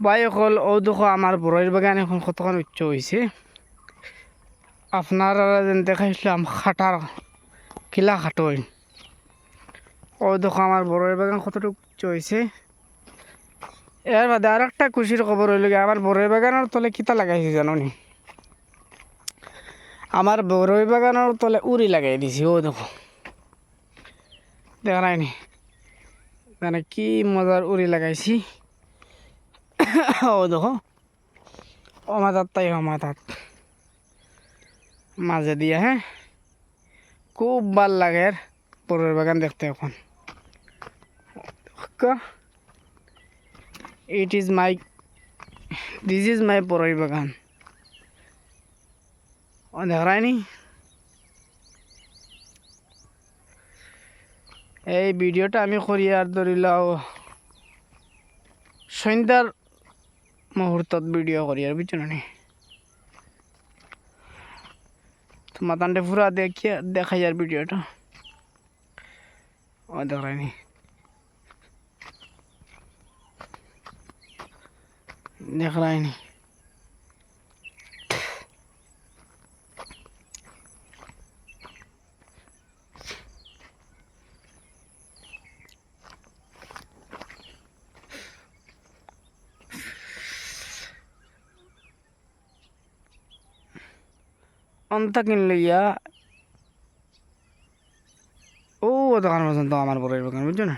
ভাই অকল ও দেখো আমার বড়ইর বাগান এখন কতক্ষণ উচ্চ হয়েছে। আপনারা যেন দেখাইছিলাম খাটার কিলা খাটই, ও দেখো আমার বড়ইর বাগান কতটুকু উচ্চ হয়েছে। এর বাদে আর একটা খুশির খবর হইল গিয়ে আমার বড়ই বাগানের তলে কিতা লাগাইছি জানো নি? আমার বড়ই বাগানের তলে উড়ি লাগাই দিছি। ও দেখো, দেখা নাই নি? মানে কি মজার উড়ি লাগাইছি। ও দেখো, ও মাথার তাই ও মাথার মাঝে দিয়ে, হ্যাঁ খুব ভাল লাগে বড়ই বাগান দেখতে এখন। It is my this is my বড়ই বাগান। ও দেখায়নি? এই ভিডিওটা আমি করি আর ধরিলাও সন্ধ্যার মুহূর্তত ভিডিও করি আর বুঝছো নি? মাতানটা পুরা দেখিয়ে দেখাই আর ভিডিওটা। ও দেখায়নি? দেখায়নি? অন্ত কিনলে ইয়া ও দোকান পর্যন্ত আমার বড় বাগান বুঝছো না?